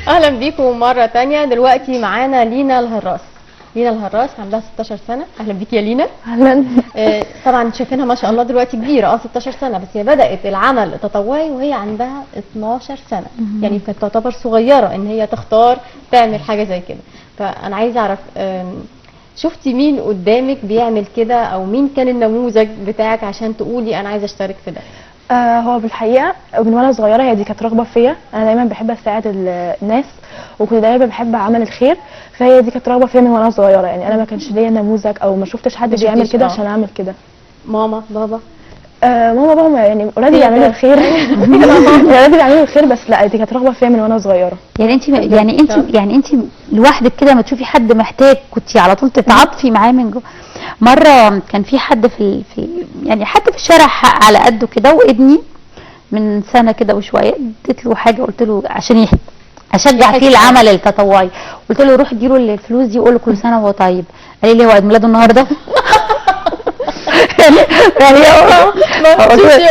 اهلا بيكم مره تانية. دلوقتي معانا لينا الهراس. لينا الهراس عندها 16 سنه. اهلا بيك يا لينا. اهلا. طبعا شايفينها ما شاء الله دلوقتي كبيره 16 سنه، بس هي بدات العمل التطوعي وهي عندها 12 سنه. يعني كانت تعتبر صغيره ان هي تختار تعمل حاجه زي كده. فانا عايزه اعرف شفتي مين قدامك بيعمل كده، او مين كان النموذج بتاعك عشان تقولي انا عايزه اشترك في ده؟ هو بالحقيقه من وانا صغيره هي دي كانت رغبه فيا. انا دايما بحب اساعد الناس وكنت دايما بحب عمل الخير، فهي دي كانت رغبه فيا من وانا صغيره. يعني انا ما كانش ليا نموذج او ما شفتش حد بيعمل كده عشان اعمل كده. ماما بابا ماما بابا يعني اوريدي بيعملوا الخير. اوريدي بيعملوا الخير، بس لا دي كانت رغبه فيا من وانا صغيره. يعني انت لوحدك كده ما تشوفي حد محتاج كنت على طول تتعاطفي معاه من جوه. مره كان في حد يعني حد في الشارع على قده كده، وابني من سنه كده وشويه اديت له حاجه، قلت له عشان اشجع فيه العمل التطوعي، قلت له روح اديله الفلوس دي وقول له كل سنه وهو طيب. قال لي هو عيد ميلاده النهارده؟ يعني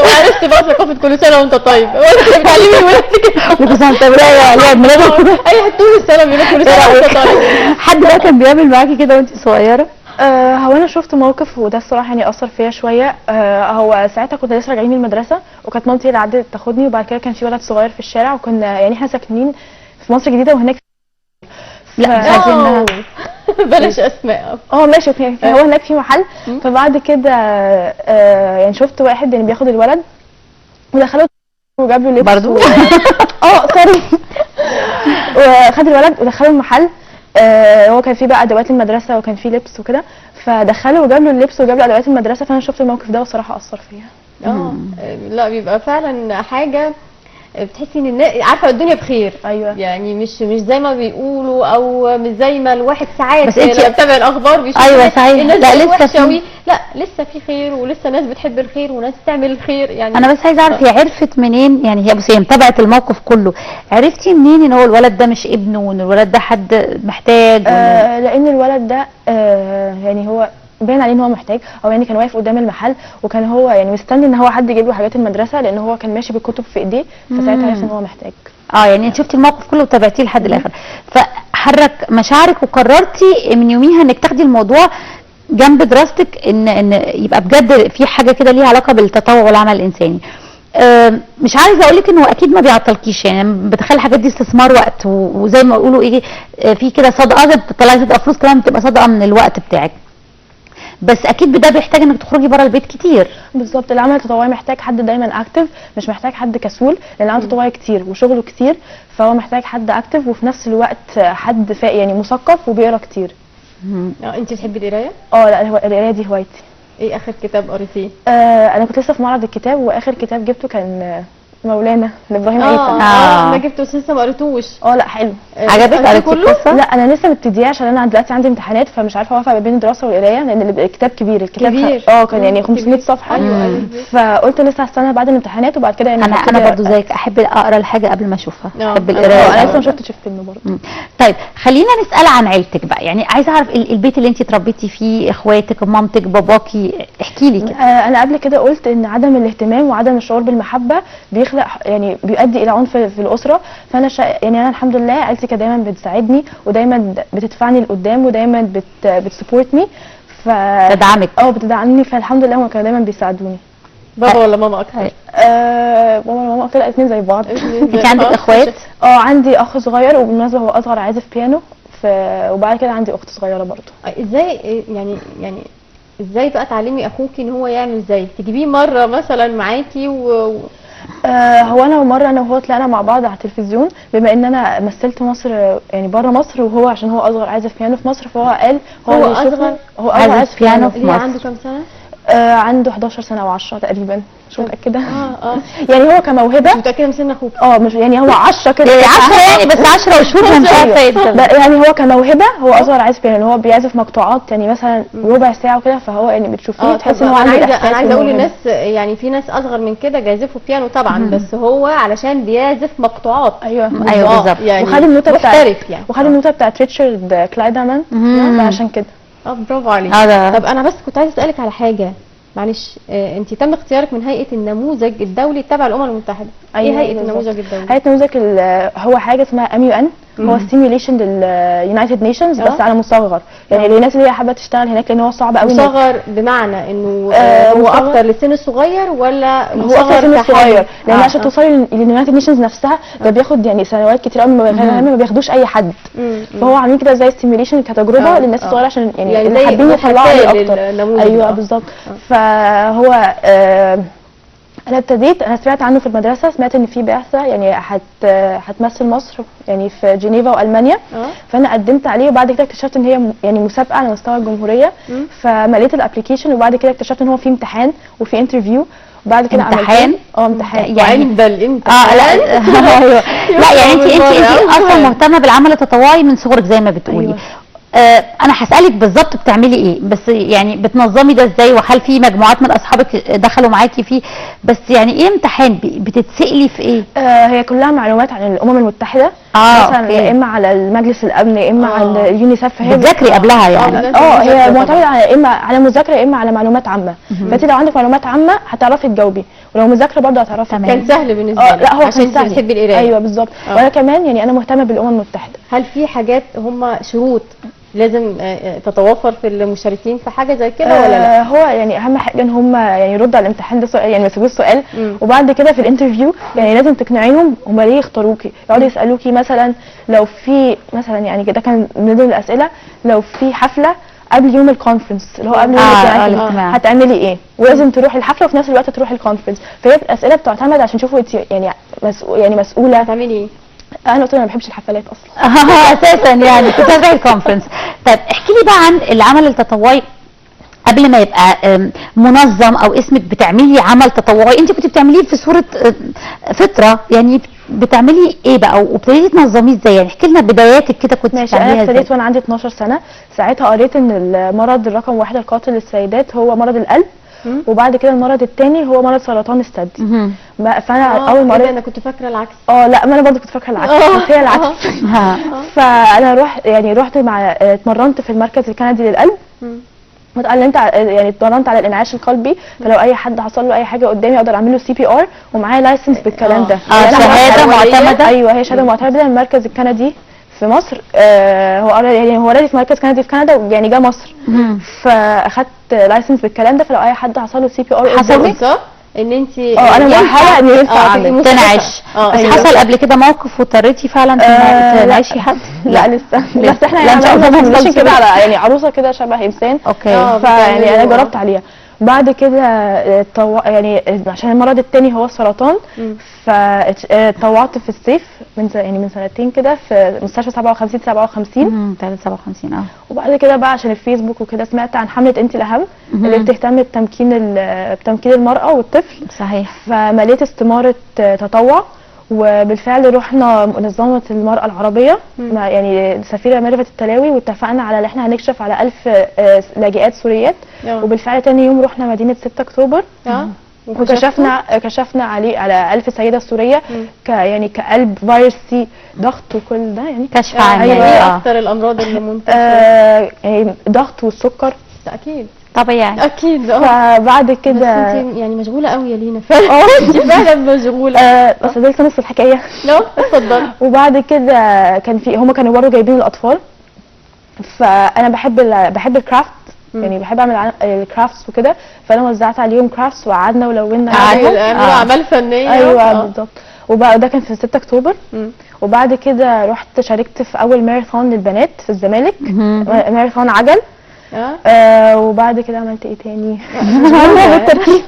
وعرفت بقى ثقافه كل سنه وانت طيب. وانت بتعلمي ولادك كل سنه وانت طيب. عيد ميلاده اي طول السنه بيقول كل سنه وانت طيب. حد بقى كان بيعمل معاكي كده وانت صغيره؟ هو انا شفت موقف وده الصراحه يعني اثر فيا شويه. هو ساعتها كنت لسه راجعين من المدرسه، وكانت مامتي اللي عدت تاخدني، وبعد كده كان في ولد صغير في الشارع، وكنا يعني احنا ساكنين في مصر الجديده وهناك. لا مش عايزين بلاش اسماء. ماشي اوكي. فهو هناك في محل، فبعد كده يعني شفت واحد يعني بياخد الولد ودخله وجاب له لبس برضه سوري. وخد الولد ودخله المحل. هو كان فيه بقى ادوات المدرسه وكان فيه لبس وكده، فدخله وجاب له اللبس وجاب له ادوات المدرسه. فانا شفت الموقف ده وصراحه اثر فيا. لا بيبقى فعلا حاجه بتحسي ان الناس عارفه الدنيا بخير. ايوه يعني مش زي ما بيقولوا، او مش زي ما الواحد ساعات بس انت بتابع الاخبار بيشوف ايوه صحيح. لا لسه لا لسه في خير، ولسه ناس بتحب الخير وناس تعمل الخير. يعني انا بس عايزه اعرف هي عرفت منين؟ يعني هي بصي هي متابعه الموقف كله، عرفتي منين ان هو الولد ده مش ابنه وان الولد ده حد محتاج؟ لان الولد ده يعني هو باين عليه ان هو محتاج، او يعني كان واقف قدام المحل وكان هو يعني مستني ان هو حد يجيب له حاجات المدرسه، لان هو كان ماشي بالكتب في ايديه، فساعتها عرفت ان هو محتاج. يعني انت شفتي الموقف كله وتابعتيه لحد الاخر، فحرك مشاعرك وقررتي من يوميها انك تاخدي الموضوع جنب دراستك، ان يبقى بجد في حاجه كده ليها علاقه بالتطوع والعمل الانساني. مش عايزه اقول لك انه اكيد ما بيعطلكيش، يعني بتخلي الحاجات دي استثمار وقت، وزي ما يقولوا ايه في كده صدقه بتطلعي صدقه فلوس كمان بتبقى صدقه من الوقت بتاعك، بس اكيد ده بيحتاج انك تخرجي بره البيت كتير. بالظبط. العمل التطوعي محتاج حد دايما اكتف، مش محتاج حد كسول، لان العمل التطوعي كتير وشغله كتير، فهو محتاج حد اكتف وفي نفس الوقت حد يعني مثقف وبيقرا كتير. انت بتحبي القرايه؟ لا القرايه دي هوايتي. ايه اخر كتاب قريتيه؟ انا كنت لسه في معرض الكتاب، واخر كتاب جبته كان مولانا لابراهيم عيسى. انا جبته بس لسه ما قريتوش. لا حلو. عجبك؟ قريتيه القصه؟ لا انا لسه مبتدياه عشان انا دلوقتي عندي امتحانات، فمش عارفه اوفق ما بين الدراسه والقرايه، لان الكتاب كبير. الكتاب كبير. كان يعني 500 صفحه. ايوه فقلت لسه هستنى بعد الامتحانات وبعد كده يعني انا برضو زيك احب اقرا الحاجه قبل ما اشوفها. احب القرايه. انا لسه ما شفتش الفيلم برضه. طيب خلينا نسال عن عيلتك بقى، يعني عايزه اعرف البيت اللي انت اتربيتي فيه، اخواتك، مامتك، باباكي، احكي لي كده. انا قبل كده قلت ان عدم الاهتمام وعدم الشعور بالمحبه بيخلق يعني بيؤدي الى عنف في الاسره. فانا يعني انا الحمد لله عيلتي كانت دايما بتساعدني ودايما بتدفعني لقدام ودايما بتسبورتني. بتدعمك؟ بتدعمني، فالحمد لله هم كانوا دايما بيساعدوني. بابا ولا ماما اكتر؟ بابا وماما اكتر. الاثنين زي بعض. انت عندك اخوات؟ عندي اخ صغير، وبالمناسبه هو اصغر عازف بيانو، وبعد كده عندي اخت صغيره برضه. ازاي يعني ازاي بقى تعلمي اخوكي ان هو يعمل زي تجيبيه مره مثلا معاكي هو انا وهو طلعنا مع بعض على التلفزيون، بما ان انا مثلت مصر يعني بره مصر، وهو عشان هو اصغر عازف بيانو في مصر، فهو قال هو اصغر عازف بيانو في مصر. عنده كام سنه؟ عنده 11 سنه او 10 تقريبا، مش متاكده. يعني هو كموهبه. مش متاكده من سن اخوك؟ مش يعني هو 10 كده. 10 يعني بس 10 وشهور مش عارفه يعني هو كموهبه هو اصغر عازف بيانو، هو بيعزف مقطوعات يعني مثلا ربع ساعه وكده، فهو يعني بتشوفيه تحسي ان هو عنده احساس. انا عايزه اقول للناس يعني في ناس اصغر من كده بيعزفوا بيانو طبعا، بس هو علشان بيعزف مقطوعات. ايوه بالظبط. يعني وخد النوته محترف يعني. وخد النوته بتاعت ريتشارد كلايدمان عشان كده. برافو عليك. طب انا بس كنت عايزه اسالك على حاجه، معلش. انت تم اختيارك من هيئه النموذج الدولي تبع الامم المتحده. ايه هيئه النموذج الدولي؟ هيئه النموذج هو حاجه اسمها MUN، هو ستيميوليشن لليونايتد نيشنز بس على مصغر، يعني للناس اللي هي حابه تشتغل هناك، لان هو صعب قوي. مصغر بمعنى انه هو مصغر اكتر للسن الصغير ولا هو مصغر اكتر سن كحجم؟ صغير، لان عشان توصلي لليونايتد نيشنز نفسها ده بياخد يعني سنوات كتير قوي، ما بياخدوش اي حد. فهو عاملين كده زي ستيميوليشن كتجربه للناس الصغيره، عشان يعني اللي حابين يطلعوا عليه اكتر. ايوه بالظبط. فهو انا سمعت عنه في المدرسه، سمعت ان في بعثه يعني هتمثل مصر يعني في جنيفا والمانيا. فانا قدمت عليه، وبعد كده اكتشفت ان هي يعني مسابقه على مستوى الجمهوريه. فمليت الابلكيشن، وبعد كده اكتشفت ان هو في امتحان وفي انترفيو، وبعد كده امتحان امتحان يعني ده الامتحان. ايوه. لا يعني انت اصلا مهتمه بالعمل التطوعي من صغرك زي ما بتقولي. أيوة. انا هسالك بالظبط بتعملي ايه، بس يعني بتنظمي ده ازاي، وهل في مجموعات من اصحابك دخلوا معاكي فيه؟ بس يعني ايه امتحان، بتتسالي في ايه؟ هي كلها معلومات عن الامم المتحده، مثلا يا اما على المجلس الامن، يا اما على اليونيسف. فهي بتذاكري قبلها يعني؟ هي معتمده على اما على مذاكره، يا اما على معلومات عامه. فانت لو عندك معلومات عامه هتعرفي تجاوبي، ولو مذاكره برضه هتعرفي. كان سهل بالنسبه لك؟ لا هو عشان كان سهل. بتحبي القرايه. ايوه بالظبط. وانا كمان يعني انا مهتمه بالامم المتحده. هل في حاجات هم شروط لازم تتوفر في المشاركين في حاجه زي كده ولا لا؟ هو يعني اهم حاجه ان هم يعني يردوا على الامتحان ده سؤال، يعني ما يسيبوش سؤال. وبعد كده في الانترفيو يعني لازم تقنعيهم هم ليه يختاروكي. يقعدوا يسالوكي مثلا لو في مثلا، يعني ده كان من ضمن الاسئله، لو في حفله قبل يوم الكونفرنس اللي هو قبل يوم الاجتماع هتعملي ايه؟ ولازم تروحي الحفله وفي نفس الوقت تروحي الكونفرنس. فهي الاسئله بتعتمد عشان تشوفوا يعني مسؤوله. هتعملي ايه؟ انا قلت له انا ما بحبش الحفلات اصلا. اساسا يعني كنت هتروحي الكونفرنس. طيب احكي لي بقى عن العمل التطوعي قبل ما يبقى منظم او اسمك بتعملي عمل تطوعي. انت كنت بتعمليه في صوره فطره، يعني بتعملي ايه بقى وابتديتي تنظميه ازاي؟ يعني احكي لنا بداياتك كده كنت ماشي. انا ابتديت وانا عندي 12 سنه. ساعتها قريت ان المرض رقم 1 القاتل للسيدات هو مرض القلب، وبعد كده المرض الثاني هو مرض سرطان الثدي. فانا اول ما قريت انا كنت فاكره العكس. لا ما انا برضه كنت فاكره العكس، بس هي العكس. فانا رحت اتمرنت في المركز الكندي للقلب. اتعلمت يعني اتمرنت على الانعاش القلبي، فلو اي حد حصل له اي حاجه قدامي اقدر اعمل له CPR، ومعايا لايسنس بالكلام ده. شهاده معتمده. ايوه هي شهاده معتمده من المركز الكندي في مصر. هو اوريدي في مركز كندي في كندا، يعني جه مصر. فاخدت لايسنس بالكلام ده، فلو اي حد حصل له CPR حصل صح ان انت انا مؤهله ان ينفع اعمل تنعش. بس حصل قبل كده موقف واضطريتي فعلا تنعشي حد؟ لا لسه. بس احنا يعني عملنا كده على يعني عروسه كده شبه انسان. فيعني انا جربت عليها. بعد كده يعني عشان المرض الثاني هو السرطان، فطوعت في الصيف من سنتين كده في مستشفى 57 57. وبعد كده بقى عشان الفيسبوك وكده سمعت عن حمله انت الاهم اللي بتهتم بتمكين المراه والطفل. صحيح. فمليت استماره تطوع، وبالفعل رحنا منظمه المراه العربيه مع يعني السفيره ميرفت التلاوي، واتفقنا على ان احنا هنكشف على 1000 لاجئات سوريات. وبالفعل تاني يوم رحنا مدينه 6 اكتوبر. وكشفنا على 1000 سيده سوريه يعني كقلب، فيروس سي، ضغط وكل ده، يعني كشف عام. ايه اكتر الامراض اللي منتشره؟ يعني ضغط والسكر. اكيد طبيعي. اكيد. فبعد كده بس انت يعني مشغوله قوي يا لينا فعلا. انت فعلا مشغوله. بس ده نص الحكايه. لا اتفضلي. وبعد كده كان هما كانوا برضه جايبين الاطفال، فانا بحب الكرافت، يعني بحب اعمل الكرافتس وكده. فانا وزعت عليهم كرافتس وقعدنا ولونا اعمال فنيه. ايوه بالظبط. وبقى ده كان في 6 اكتوبر. وبعد كده رحت شاركت في اول ماراثون للبنات في الزمالك، ماراثون عجل. وبعد كده عملت ايه تاني؟ بالترتيب.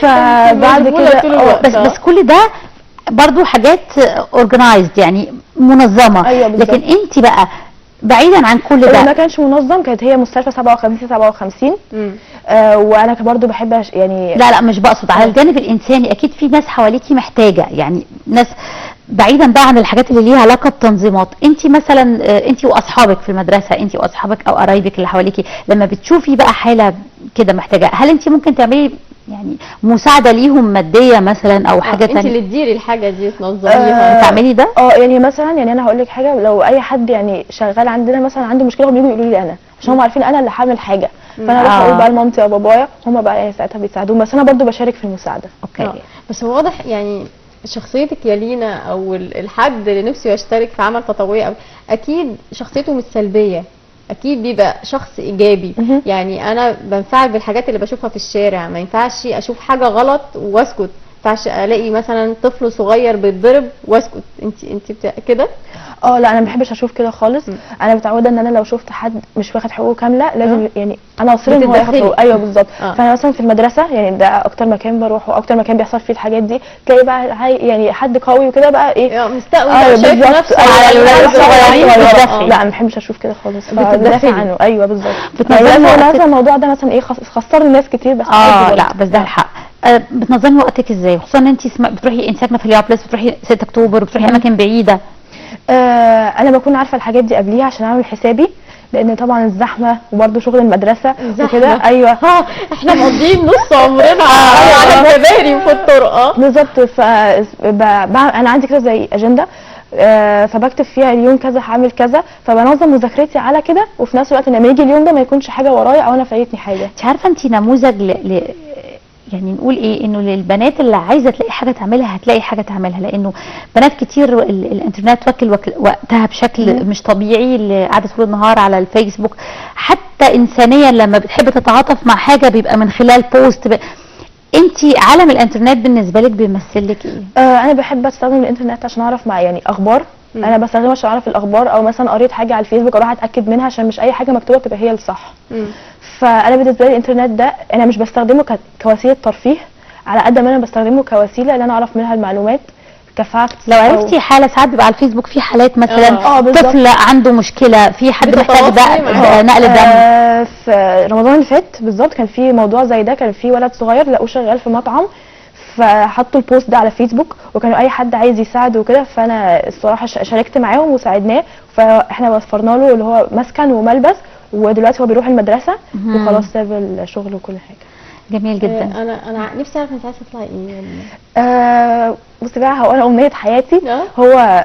فبعد كده بس كل ده برضو حاجات اورجنايزد، يعني منظمه. أيوة لكن انت بقى بعيدا عن كل ده ما كانش منظم، كانت هي مستشفى 57. وانا برضو بحب يعني لا مش بقصد على الجانب الانساني. اكيد في ناس حواليكي محتاجه، يعني ناس بعيدا بقى عن الحاجات اللي ليها علاقه بتنظيمات. انت مثلا انت واصحابك في المدرسه، انت واصحابك او قرايبك اللي حواليكي، لما بتشوفي بقى حاله كده محتاجه، هل انت ممكن تعملي يعني مساعده ليهم ماديه مثلا او حاجه ثانيه؟ انت اللي تديري الحاجه دي تنظميها. تعملي ده؟ يعني مثلا يعني انا هقول لك حاجه، لو اي حد يعني شغال عندنا مثلا عنده مشكله، هم يجوا يقولوا لي انا، عشان هم عارفين انا اللي هعمل حاجه. فانا اروح اقول بقى لمامتي وبابايا، هم بقى ساعتها بيساعدوني، بس انا برضو بشارك في المساعده. اوكي. بس هو واضح يعني شخصيتك يا لينا او الحد اللي نفسه يشترك في عمل تطوعي، او اكيد شخصيته مش سلبيه، اكيد بيبقى شخص ايجابي. يعني انا بنفعل بالحاجات اللي بشوفها في الشارع، ما ينفعش اشوف حاجه غلط واسكت، ما ينفعش الاقي مثلا طفل صغير بيتضرب واسكت. انت كده؟ لا انا ما بحبش اشوف كده خالص. انا متعوده ان انا لو شفت حد مش واخد حقوقه كامله لازم يعني انا اصر ان هو ياخد حقوقه. ايوه بالظبط. فانا مثلا في المدرسه يعني ده اكتر مكان بروحه واكتر مكان بيحصل فيه الحاجات دي، تلاقي بقى يعني حد قوي وكده بقى ايه مستقوي شايف نفسه على الولاد الصغيرين. لا انا ما بحبش اشوف كده خالص، بدافع عنه. ايوه بالظبط. بتنظمي مثلا الموضوع ده مثلا ايه خسر الناس كتير، بس لا بس ده الحق. بتنظمي وقتك ازاي؟ خصوصا ان انت بتروحي، انت ساكنه في اليابلس، بتروحي 6 اكتوبر، بتروحي اماكن بعيده. انا بكون عارفه الحاجات دي قبليها عشان اعمل حسابي، لان طبعا الزحمه وبرده شغل المدرسه وكده. ايوه احنا مقضيين نص عمرنا على الكباري وفي الطرق. بالظبط. انا عندي كده زي اجنده، فبكتب فيها اليوم كذا هعمل كذا، فبنظم مذاكرتي على كده، وفي نفس الوقت لما يجي اليوم ده ما يكونش حاجه ورايا او انا فايتني حاجه. انت عارفه انت نموذج يعني نقول ايه، انه للبنات اللي عايزه تلاقي حاجه تعملها هتلاقي حاجه تعملها، لانه بنات كتير الانترنت واكل وقتها بشكل مش طبيعي، اللي قاعده طول النهار على الفيسبوك. حتى انسانيا لما بتحب تتعاطف مع حاجه بيبقى من خلال بوست. انت عالم الانترنت بالنسبه لك بيمثل لك ايه؟ انا بحب استخدم الانترنت عشان اعرف مع يعني اخبار. انا بستخدمه عشان اعرف الاخبار، او مثلا قريت حاجه على الفيسبوك اروح اتاكد منها، عشان مش اي حاجه مكتوبه تبقى هي الصح. فانا بالنسبه لي الانترنت ده انا مش بستخدمه كوسيله ترفيه، على قد ما انا بستخدمه كوسيله ان انا اعرف منها المعلومات كفاكت. لو عرفتي حاله، ساعات بيبقى على الفيسبوك في حالات مثلا طفل عنده مشكله، في حد محتاج نقل دم. في رمضان اللي فات بالظبط كان في موضوع زي ده، كان في ولد صغير لقوه شغال في مطعم، فحطوا البوست ده على فيسبوك، وكانوا اي حد عايز يساعده وكده، فانا الصراحه شاركت معاهم وساعدناه، فاحنا وفرنا له اللي هو مسكن وملبس، ودلوقتي هو بيروح المدرسه وخلاص ساب الشغل وكل حاجه. جميل جدا. انا نفسي اعرف انت عايزه تطلعي ايه؟ بصي بقى، هو انا امنيه حياتي هو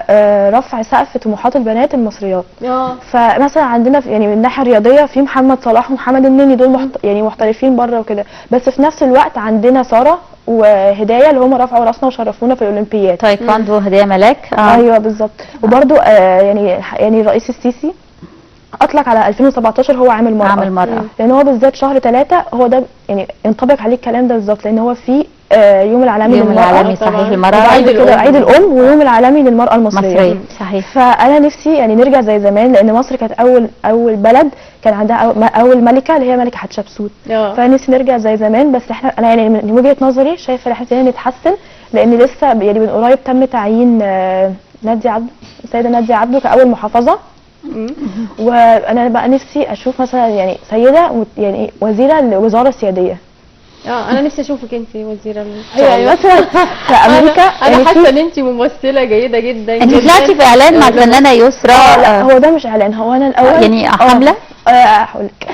رفع سقف طموحات البنات المصريات. فمثلا عندنا يعني من الناحيه الرياضيه في محمد صلاح ومحمد النني، دول يعني محترفين بره وكده، بس في نفس الوقت عندنا ساره وهدايه اللي هم رفعوا راسنا وشرفونا في الاولمبياد. تايكواندو هدايه ملاك. ايوه بالظبط. وبرده يعني الرئيس السيسي اطلق على 2017 هو عامل مرأة. لان هو بالذات شهر 3 هو ده يعني ينطبق عليه الكلام ده بالظبط، لان هو في يوم العالمي للمرأة. العالمي صحيح للمرأة، عيد الام ويوم العالمي للمرأة المصرية. صحيح. فانا نفسي يعني نرجع زي زمان، لان مصر كانت اول بلد كان عندها اول ملكة اللي هي ملكة حتشبسوت. فنفسي نرجع زي زمان، بس انا يعني من وجهة نظري شايفة ان احنا نتحسن، لان لسه يعني من قريب تم تعيين السيدة نادية عبده كأول محافظة. وانا بقى نفسي اشوف مثلا يعني سيده يعني وزيره لوزاره سياديه. انا نفسي اشوفك انت وزيره يعني مثلا في امريكا. انا حاسه ان انت ممثله جيده جدا. انت طلعتي في اعلان مع الفنانه يسرا. لا هو ده مش اعلان، هو انا الاول يعني حمله. هقول لك.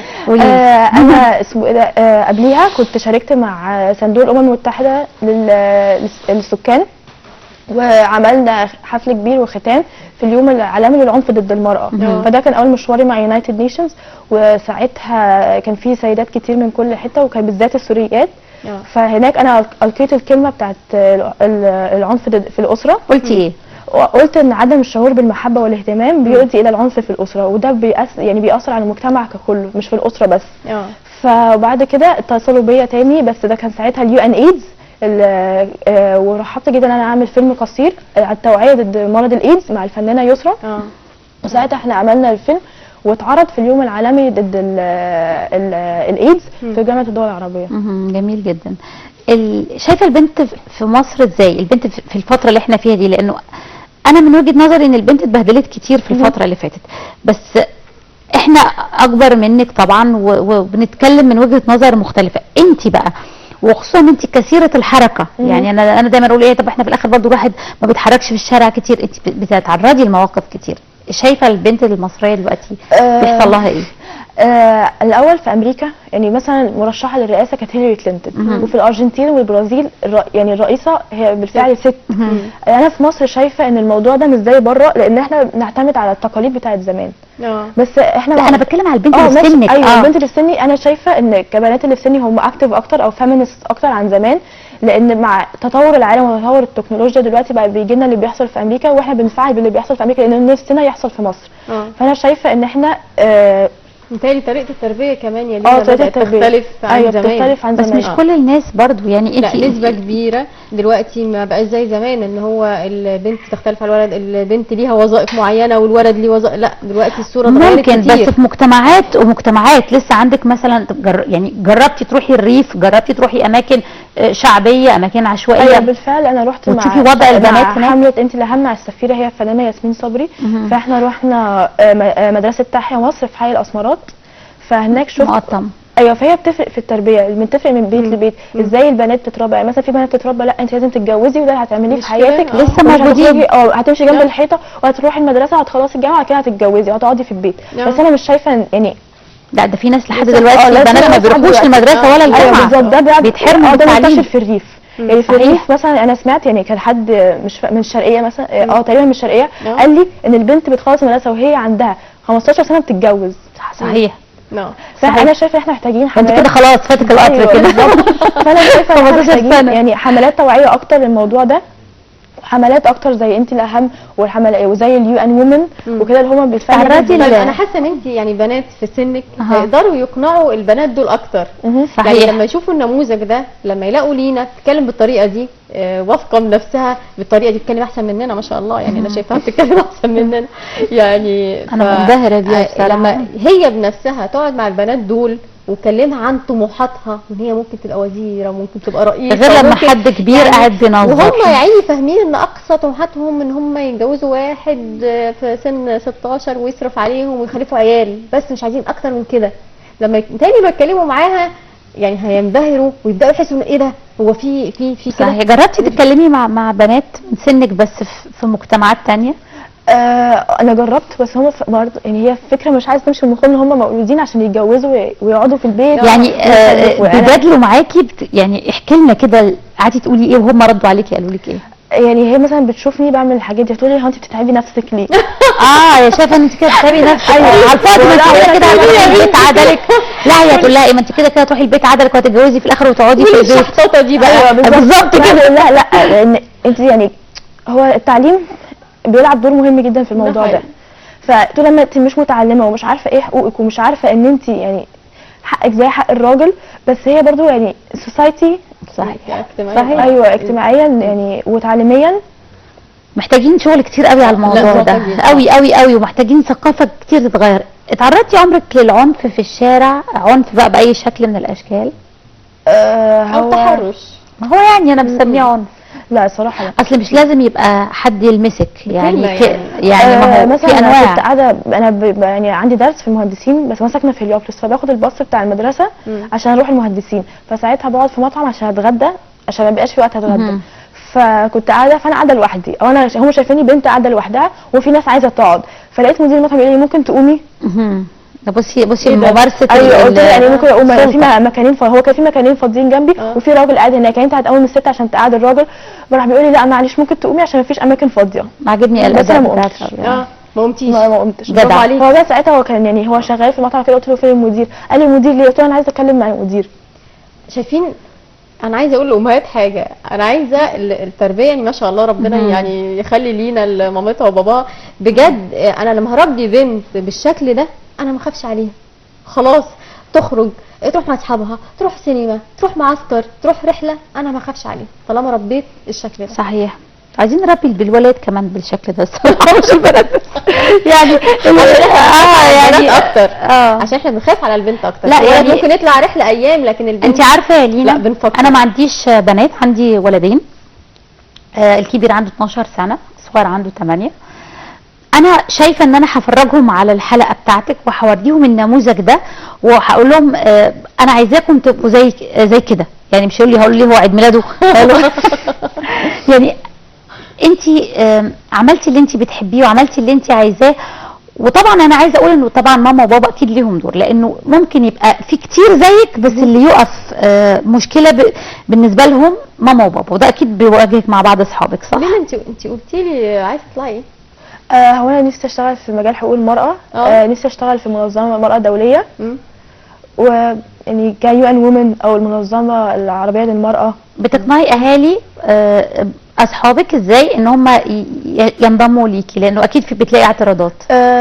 انا اسمه ايه ده، قبليها كنت شاركت مع صندوق الامم المتحده للسكان، وعملنا حفل كبير وختام في اليوم العالمي للعنف ضد المرأة. فده كان اول مشواري مع يونايتد نيشنز، وساعتها كان في سيدات كتير من كل حته، وكان بالذات السوريات. فهناك انا القيت الكلمه بتاعت العنف في الاسره. قلتي ايه؟ قلت ان عدم الشعور بالمحبه والاهتمام بيؤدي الى العنف في الاسره، وده بيأثر على المجتمع ككله مش في الاسره بس. فبعد كده اتصلوا بيا تاني، بس ده كان ساعتها اليو ان ايدز، ورحبت جدا ان انا اعمل فيلم قصير على التوعيه ضد مرض الايدز مع الفنانه يسرا. وساعتها احنا عملنا الفيلم واتعرض في اليوم العالمي ضد الايدز في جامعه الدول العربيه. جميل جدا. شايفه البنت في مصر ازاي؟ البنت في الفتره اللي احنا فيها دي، لانه انا من وجهه نظري ان البنت اتبهدلت كتير في الفتره اللي فاتت، بس احنا اكبر منك طبعا وبنتكلم من وجهه نظر مختلفه. انت بقى، وخصوصا انت كثيره الحركه، يعني انا دايما اقول ايه، طب احنا في الاخر برضو الواحد ما بيتحركش في الشارع كتير، انت بتتعرضي لمواقف كتير. شايفه البنت المصريه دلوقتي بيحصل لها ايه؟ الاول في امريكا يعني مثلا مرشحه للرئاسه كانت هيلاري كلينتون، وفي الارجنتين والبرازيل يعني الرئيسه هي بالفعل ست. انا في مصر شايفه ان الموضوع ده مش زي بره، لان احنا بنعتمد على التقاليد بتاعه زمان. بس احنا لا انا بتكلم على البنت اللي في سنك. ايوه البنت اللي في سني، انا شايفه ان كبنات اللي في سني هم اكتف اكتر او فيمينست اكتر عن زمان، لان مع تطور العالم وتطور التكنولوجيا دلوقتي بقى بيجي لنا اللي بيحصل في امريكا، واحنا بنفعل باللي بيحصل في امريكا لان نفسنا يحصل في مصر. فانا شايفه ان احنا متهيألي طريقة التربية كمان يا لينا طريقه بدأت التربيه تختلف عن ايوه زمان. بتختلف عن بس زمان. مش كل الناس برضو، يعني لا انت نسبة كبيرة دلوقتي ما بقاش زي زمان ان هو البنت تختلف عن الولد، البنت ليها وظائف معينة والولد ليه وظائف، لا دلوقتي الصورة اتغيرت ممكن، كتير. بس في مجتمعات ومجتمعات لسه عندك مثلا يعني جربتي تروحي الريف، جربتي تروحي اماكن شعبيه، اماكن عشوائيه؟ ايوه بالفعل انا رحت وتشوفي وضع البنات مع هناك. حمله انت الاهم مع السفيره، هي الفنانه ياسمين صبري. فاحنا رحنا مدرسه تحيا مصر في حي الاسمرات، فهناك شفت مقطم. ايوه. فهي بتفرق في التربيه، بتفرق من بيت لبيت. ازاي البنات تتربى، يعني مثلا في بنات تتربى لا انت لازم تتجوزي وده اللي هتعمليه في مش حياتك، كده؟ لسه موجودين. هتمشي جنب الحيطه وهتروحي المدرسه وهتخلصي الجامعه وبعد كده هتتجوزي وهتقعدي في البيت. بس انا مش شايفه يعني لا ده في ناس لحد لسه- دلوقتي لا، البنات لسه ما بيروحوش دلوقتي. المدرسه ولا الجامعه. ايوه بالظبط، ده بقى بيتحرموا من ده التعليم. منتشر في الريف. يعني في صحيح. الريف مثلا انا سمعت، يعني كان حد من الشرقيه مثلا تقريبا من الشرقيه قال لي ان البنت بتخلص المدرسه وهي عندها 15 سنه بتتجوز. صحيح. فانا شايفه احنا محتاجين انت حملات كده خلاص فاتك القطر أيوة كده. بالظبط. فانا شايفه ان احنا 15 محتاجين سنة. يعني حملات توعيه اكتر للموضوع ده، حملات اكتر زي انت الاهم والحملات وزي اليو ان وومن وكده اللي هم بالفعل تعرضي طيب ل- انا حاسه ان انت يعني بنات في سنك أها. هيقدروا يقنعوا البنات دول اكتر. صحيح. يعني لما يشوفوا النموذج ده، لما يلاقوا لينا تتكلم بالطريقه دي، واثقه من نفسها بالطريقه دي، بتتكلم احسن مننا ما شاء الله، يعني انا شايفاها بتتكلم احسن مننا يعني. أنا منبهرة بيها بصراحة. لما هي بنفسها تقعد مع البنات دول وتكلمها عن طموحاتها، ان هي ممكن تبقى وزيره وممكن تبقى رئيسه، غير لما وممكن- حد كبير قاعد بينظر. وهم يا عيني فاهمين ان اقصى طموحاتهم ان هم يتجوزوا واحد في سن 16 ويصرف عليهم ويخلفوا عيال، بس مش عايزين اكتر من كده. لما تاني ما يتكلموا معاها يعني هينبهروا ويبداوا يحسوا ان ايه ده، هو في كده. صحيح. جربتي تتكلمي مع بنات من سنك بس في مجتمعات تانية؟ انا جربت، بس هم برضه يعني هي الفكره مش عايزه تمشي من مخهم ان هم مولودين عشان يتجوزوا ويقعدوا في البيت يعني ويخلفوا. بيجادلوا معاكي يعني احكي لنا كده، قعدتي تقولي ايه وهم ردوا عليكي قالوا لك ايه؟ يعني هي مثلا بتشوفني بعمل الحاجات دي تقول لي هو انت بتتعبي نفسك ليه؟ يا شايفه ان انت كده بتتعبي نفسك. أيوة. على الفاضي، ما انت ولا كده كده هي هتروحي تقولي البيت عدلك. لا هي تقول لها ايه، ما انت كده كده هتروحي البيت عدلك وهتتجوزي في الاخر وتقعدي في البيت. الشحطوطه دي بقى. ايوه بالظبط كده. لا لان انت يعني هو التعليم بيلعب دور مهم جدا في الموضوع ده. فطول ما انت مش متعلمه ومش عارفه ايه حقوقك ومش عارفه ان انت يعني حقك زي حق الراجل، بس هي برضو يعني سوسايتي صحيح. اجتماعيا. ايوه اجتماعيا يعني وتعليميا محتاجين شغل كتير قوي على الموضوع لا، ده، محتاجين. قوي قوي قوي، ومحتاجين ثقافه كتير تتغير. اتعرضتي عمرك للعنف في الشارع، عنف بقى باي شكل من الاشكال؟ او هو تحرش. ما هو يعني انا بسميه عنف. لا صراحه لا. اصل مش لازم يبقى حد يلمسك يعني كلمة يعني ما هو مثلا في انا انواع. كنت قاعده انا يعني عندي درس في المهندسين، بس انا ساكنه في هليوبلس، فباخد الباص بتاع المدرسه عشان اروح المهندسين، فساعتها بقعد في مطعم عشان اتغدى عشان ما بيبقاش في وقت اتغدى. فكنت قاعده، فانا قاعده لوحدي، او انا هم شايفيني بنت قاعده لوحدها وفي ناس عايزه تقعد، فلقيت مدير المطعم يقول لي ممكن تقومي. بصي إيه ده؟ ممارسه ايوه قلت له يعني ممكن اقوم، في السلطة. مكانين هو كان في مكانين فاضيين جنبي وفي راجل قاعد هناك، يعني انت هتقوم الست عشان تقعد الراجل، راح بيقول لي لا معلش ممكن تقومي عشان ما فيش اماكن فاضيه. عاجبني بس أنا الاداء ما بتاعك. قمتش. ما قمتيش. ما قمتش. جدع. برافو عليك. هو بقى ساعتها هو كان يعني هو شغال في المطعم كده، قلت له فين المدير؟ قال لي المدير ليه؟ قلت له انا عايزه اتكلم مع المدير. شايفين، انا عايزه اقول لامهات حاجه، انا عايزه التربيه يعني ما شاء الله ربنا يعني يخلي لينا مامتها وباباها بجد. انا لما هربي بنت بالشكل ده انا ما اخافش عليها خلاص، تخرج تروح مع اصحابها، تروح سينما، تروح معسكر، تروح رحله، انا ما اخافش عليها طالما ربيت الشكل ده. صحيح. عايزين نربي بالولاد كمان بالشكل ده الصراحه، مش البنات يعني يعني اكتر اه عشان احنا بنخاف على البنت اكتر. لا الولد يعني ممكن يطلع رحله ايام، لكن البنت انت عارفه يا لينا، لا بنفكر. انا ما عنديش بنات، عندي ولدين. الكبير عنده 12 سنه، الصغير عنده 8. انا شايفه ان انا هفرجهم على الحلقه بتاعتك وهوريهم النموذج ده وهقول لهم انا عايزاكم تبقوا زي كده. يعني مش هقول لي هو عيد ميلاده يعني انت عملتي اللي انت بتحبيه وعملتي اللي انت عايزاه. وطبعا انا عايزه اقول انه طبعا ماما وبابا اكيد ليهم دور، لانه ممكن يبقى في كتير زيك بس اللي يقف مشكله بالنسبه لهم ماما وبابا، وده اكيد بيواجهك مع بعض اصحابك صح؟ ليه انت قلتي لي عايزه تطلعي ايه؟ هو انا نفسي اشتغل في مجال حقوق المراه. نفسي اشتغل في منظمه مراه دوليه. ويعني كيو ان وومن او المنظمه العربيه للمراه. بتقنعي اهالي اصحابك ازاي ان هم ينضموا ليكي؟ لانه اكيد بتلاقي اعتراضات.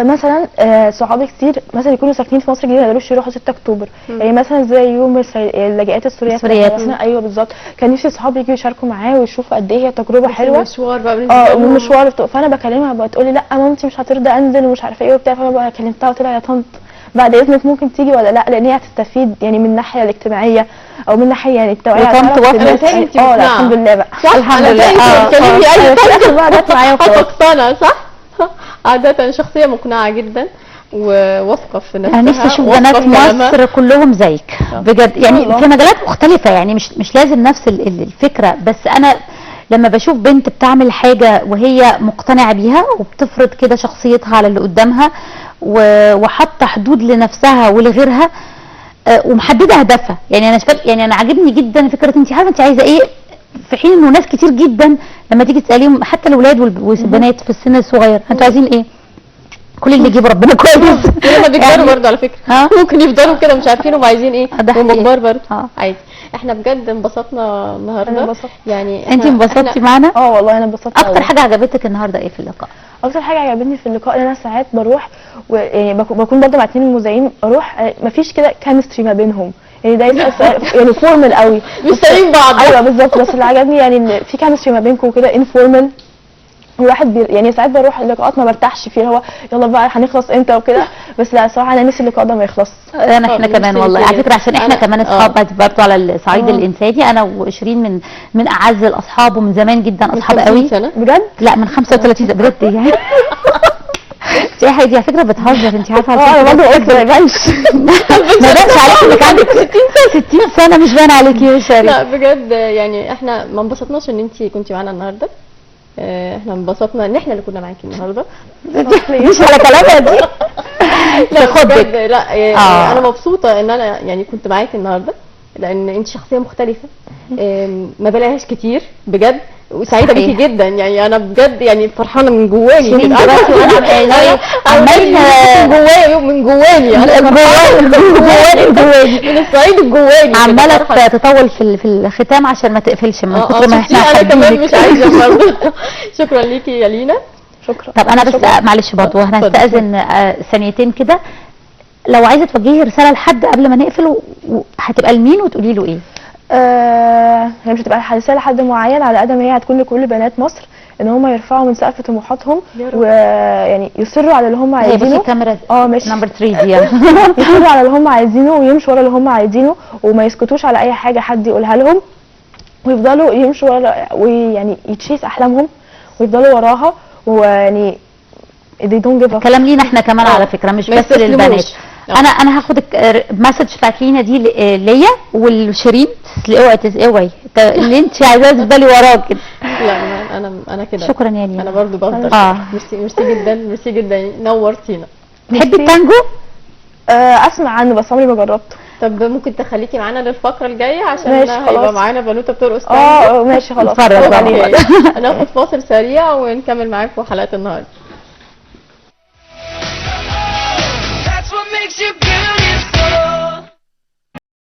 مثلا صحابي كتير مثلا يكونوا ساكنين في مصر الجديده ما يقدروش يروحوا 6 اكتوبر. يعني مثلا زي يوم اللاجئات السوريات. مثلا ايوه بالظبط، كان نفسي صحابي يجوا يشاركوا معاه ويشوفوا قد ايه هي تجربه حلوه. مشوار بقى والمشوار. فانا بكلمها بتقول لي لا مامتي مش هترضى انزل ومش عارفه ايه وبتاع. فانا بقى كلمتها قلت لها يا طنط بعد اذنك ممكن تيجي ولا لا، لان هي هتستفيد يعني من الناحيه الاجتماعيه او من ناحيه يعني التوعيه. وطنط وافقت. لا الحمد لله بقى. الحمد لله. تكلمي اي طنط بقى جت معايا وخلاص. هتقتنع صح؟ عادة شخصية مقنعة جدا وواثقة في نفسها. انا نفسي اشوف بنات مصر كلهم زيك بجد، يعني في مجالات مختلفة، يعني مش لازم نفس الفكرة، بس انا لما بشوف بنت بتعمل حاجة وهي مقتنعة بيها وبتفرض كده شخصيتها على اللي قدامها وحاطة حدود لنفسها ولغيرها ومحددة هدفها. يعني انا عاجبني جدا فكرة انت عارفة انت عايزة ايه، في حين انه ناس كتير جدا لما تيجي تساليهم حتى الاولاد والبنات في السن الصغير انتوا عايزين ايه؟ كل اللي يجيب ربنا كويس. لما بيكبروا برضه على فكره ممكن يفضلوا كده مش عارفين هم عايزين ايه، هم كبار برضه عادي. احنا بجد انبسطنا النهارده. يعني انت انبسطتي معانا؟ والله انا انبسطت. اكتر حاجه عجبتك النهارده ايه في اللقاء؟ اكتر حاجه عجبتني في اللقاء ان انا ساعات بروح يعني بكون برضه مع 2 المذيعين اروح مفيش كده كيمستري ما بينهم، يعني ده يسأل سؤال يعني فورمال قوي مش سايبين بعض. ايوه بالظبط. بس اللي عجبني يعني ان في كيمستري ما بينكم كده انفورمال. الواحد يعني ساعات بروح اللقاءات ما برتاحش فيها، هو يلا بقى هنخلص امتى وكده. بس لا صراحه انا نفسي اللقاء ده ما يخلص. احنا كمان والله على فكره، عشان احنا كمان اصحاب برضه على الصعيد الانساني. انا وشيرين من اعز الاصحاب ومن زمان جدا اصحاب قوي. بجد؟ لا من 35 سنه بجد يعني. دي حاجه على فكره بتهزر، انت عارفه. انا برضه قلت ما يبانش. ما بانش عليكي انك عندك 60 سنه، مش باين عليكي يا شيرين. لا بجد يعني احنا ما انبسطناش ان انت كنتي معانا النهارده. احنا انبسطنا ان احنا اللي كنا معاكي النهارده. مش على كلامها دي. لا بجد لا انا مبسوطه ان انا يعني كنت معاكي النهارده، لان انت شخصيه مختلفه ما بلاقيهاش كتير بجد، وسعيده بيكي جدا. يعني انا بجد يعني فرحانه من جواني كده. عماله من جواني من الصعيد الجواني عماله تطول في الختام عشان ما تقفلش من كتر ما احنا انا كمان مش عايزه برضه. شكرا ليكي يا لينا. شكرا. طب انا بس معلش برضه هنستأذن ثانيتين كده، لو عايزه توجهي رساله لحد قبل ما نقفل هتبقى لمين وتقولي له ايه؟ هي مش هتبقى رساله لحد معين على قد ما هي هتكون لكل بنات مصر، ان هم يرفعوا من سقف طموحاتهم ويعني يصروا على اللي هم عايزينه. هي الكاميرا ماشي نمبر 3 دي. يصروا على اللي هم عايزينه ويمشوا ورا اللي هم عايزينه، وما يسكتوش على اي حاجه حد يقولها لهم، ويفضلوا يمشوا ورا ويعني يتشيس احلامهم ويفضلوا وراها، ويعني they don't give up. كلام لينا احنا كمان على فكره، مش بس للبنات. انا هاخد المسج بتاعت لينا دي ليا والشيرين. اوعي اللي انت عايزاه تفضلي وراه كده. لا انا كده. شكرا يا لينا. انا برضو بفضل. ميرسي جدا نورتينا. تحبي التانجو؟ اسمع عنه بس عمري ما جربته. طب ممكن تخليكي معانا للفقره الجايه عشان هيبقى معانا بنوته بترقص تانجو. ماشي خلاص. نتفرج. هناخد فاصل سريع ونكمل معاكم حلقه النهارده.